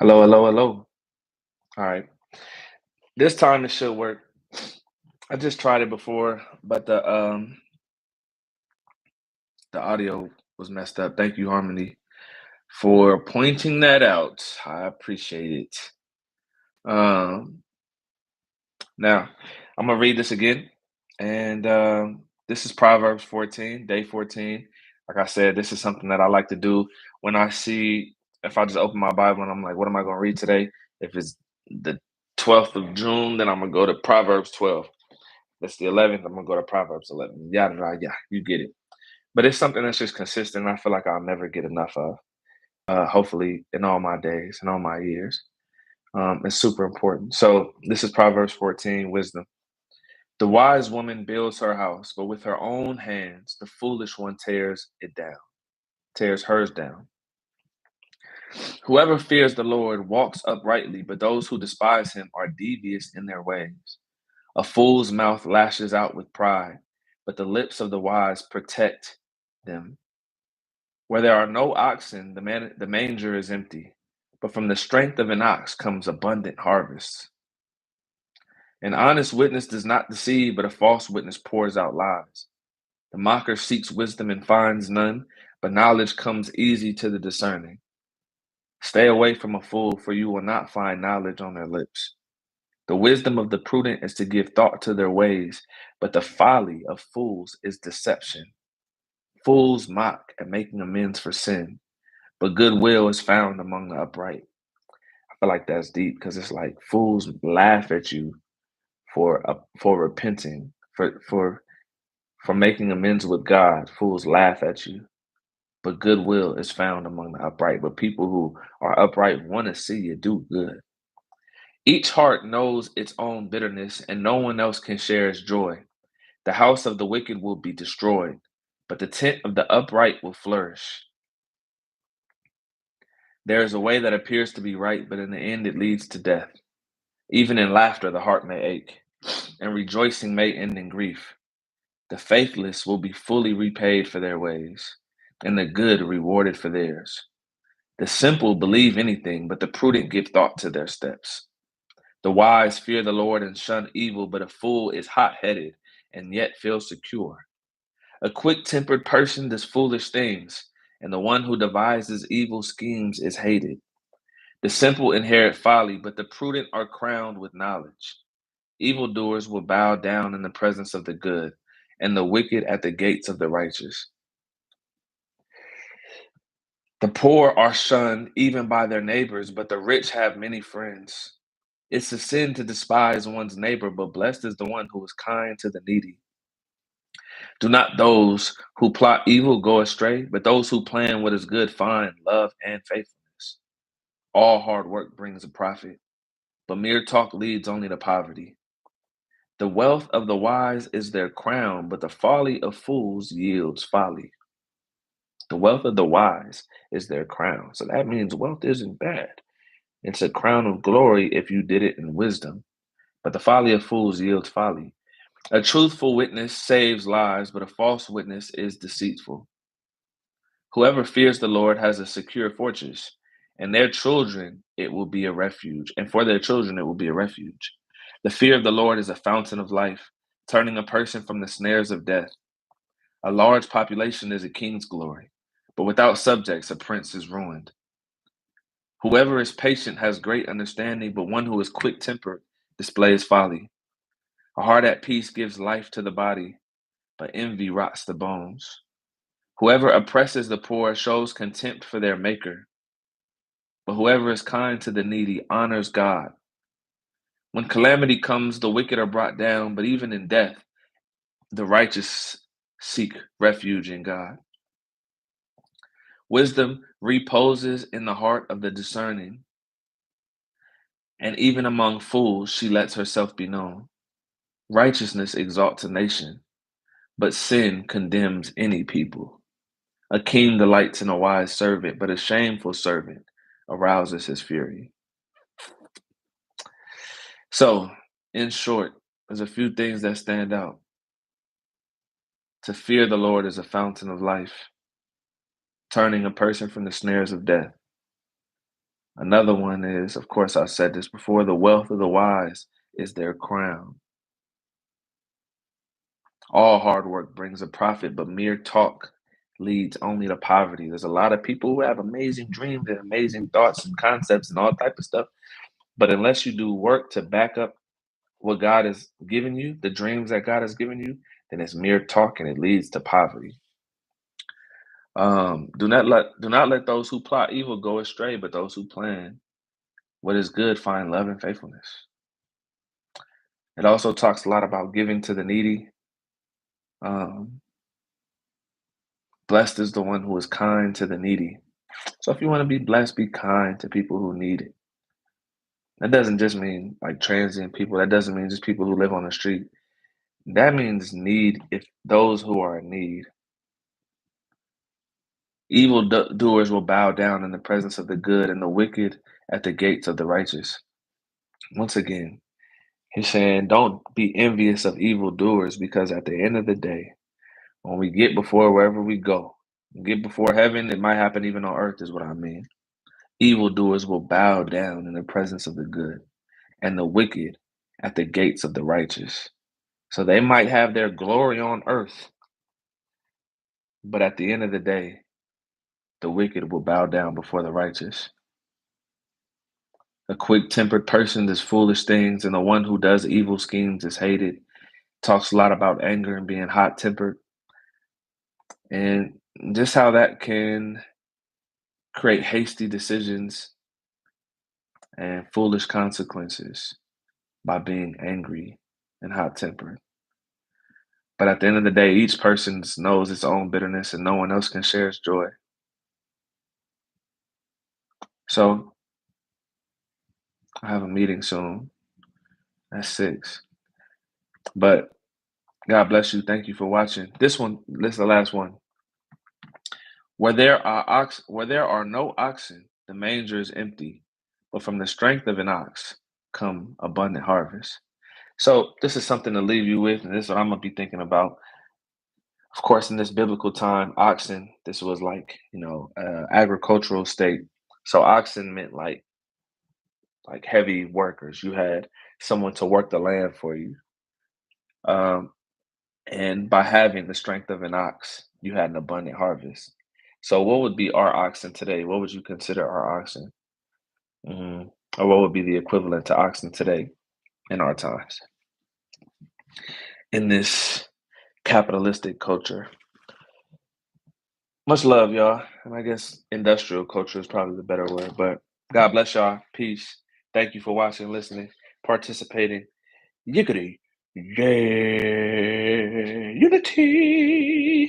Hello, hello, hello. All right. This time it should work. I just tried it before, but the audio was messed up. Thank you, Harmony, for pointing that out. I appreciate it. Um, Now I'm gonna read this again, and this is Proverbs 14, day 14. Like I said, this is something that I like to do when I see if I just open my Bible and I'm like, what am I gonna read today? If it's the 12th of June, then I'm gonna go to Proverbs 12. That's the 11th. I'm gonna go to Proverbs 11. Yada yada. Yeah, you get it. But it's something that's just consistent. I feel like I'll never get enough of. Hopefully, in all my days and all my years, it's super important. So this is Proverbs 14, wisdom. The wise woman builds her house, but with her own hands, the foolish one tears it down, tears hers down. Whoever fears the Lord walks uprightly, but those who despise him are devious in their ways. A fool's mouth lashes out with pride, but the lips of the wise protect them. Where there are no oxen, the manger is empty, but from the strength of an ox comes abundant harvest. An honest witness does not deceive, but a false witness pours out lies. The mocker seeks wisdom and finds none, but knowledge comes easy to the discerning. Stay away from a fool, for you will not find knowledge on their lips. The wisdom of the prudent is to give thought to their ways, but the folly of fools is deception. Fools mock at making amends for sin, but goodwill is found among the upright. I feel like that's deep because it's like fools laugh at you for repenting, for making amends with God. Fools laugh at you, but goodwill is found among the upright. But people who are upright want to see you do good. Each heart knows its own bitterness, and no one else can share its joy. The house of the wicked will be destroyed, but the tent of the upright will flourish. There is a way that appears to be right, but in the end it leads to death. Even in laughter, the heart may ache, and rejoicing may end in grief. The faithless will be fully repaid for their ways, and the good rewarded for theirs. The simple believe anything, but the prudent give thought to their steps. The wise fear the Lord and shun evil, but a fool is hot headed and yet feels secure. A quick tempered person does foolish things, and the one who devises evil schemes is hated. The simple inherit folly, but the prudent are crowned with knowledge. Evildoers will bow down in the presence of the good, and the wicked at the gates of the righteous. The poor are shunned even by their neighbors, but the rich have many friends. It's a sin to despise one's neighbor, but blessed is the one who is kind to the needy. Do not those who plot evil go astray, but those who plan what is good find love and faithfulness. All hard work brings a profit, but mere talk leads only to poverty. The wealth of the wise is their crown, but the folly of fools yields folly. The wealth of the wise is their crown. So that means wealth isn't bad. It's a crown of glory if you did it in wisdom, but the folly of fools yields folly. A truthful witness saves lives, but a false witness is deceitful. Whoever fears the Lord has a secure fortress, and their children it will be a refuge, and for their children it will be a refuge. The fear of the Lord is a fountain of life, turning a person from the snares of death. A large population is a king's glory, but without subjects a prince is ruined. Whoever is patient has great understanding, but one who is quick tempered displays folly. A heart at peace gives life to the body, but envy rots the bones. Whoever oppresses the poor shows contempt for their maker, but whoever is kind to the needy honors God. When calamity comes, the wicked are brought down, but even in death, the righteous seek refuge in God. Wisdom reposes in the heart of the discerning, and even among fools she lets herself be known. Righteousness exalts a nation, but sin condemns any people. A king delights in a wise servant, but a shameful servant arouses his fury. So, in short, there's a few things that stand out. To fear the Lord is a fountain of life, turning a person from the snares of death. Another one is, of course, I said this before, the wealth of the wise is their crown. All hard work brings a profit, but mere talk leads only to poverty. There's a lot of people who have amazing dreams and amazing thoughts and concepts and all type of stuff, but unless you do work to back up what God has given you, the dreams that God has given you, then it's mere talk and it leads to poverty. Do not let those who plot evil go astray, but those who plan what is good find love and faithfulness. It also talks a lot about giving to the needy. Um, Blessed is the one who is kind to the needy. So if you want to be blessed, be kind to people who need it. That doesn't just mean like transient people. That doesn't mean just people who live on the street. That means need if those who are in need. Evil doers will bow down in the presence of the good and the wicked at the gates of the righteous. Once again, he's saying don't be envious of evil doers because at the end of the day, when we get before wherever we go, get before heaven, it might happen even on earth, is what I mean. Evildoers will bow down in the presence of the good and the wicked at the gates of the righteous. So they might have their glory on earth, but at the end of the day, the wicked will bow down before the righteous. A quick tempered person does foolish things, and the one who does evil schemes is hated. Talks a lot about anger and being hot tempered, and just how that can create hasty decisions and foolish consequences by being angry and hot tempered. But at the end of the day, each person knows its own bitterness and no one else can share its joy. So I have a meeting soon at 6. But God bless you. Thank you for watching. This is the last one. Where there are no oxen, the manger is empty, but from the strength of an ox come abundant harvest. So this is something to leave you with, and this is what I'm gonna be thinking about. Of course, in this biblical time, oxen, this was like, agricultural state. So oxen meant like heavy workers. You had someone to work the land for you. Um, and by having the strength of an ox, you had an abundant harvest. So what would be our oxen today? What would you consider our oxen? hmm Or what would be the equivalent to oxen today in our times? In this capitalistic culture. Much love, y'all. And I guess industrial culture is probably the better word. But God bless y'all. Peace. Thank you for watching, listening, participating. Yickety. Yeah. Unity.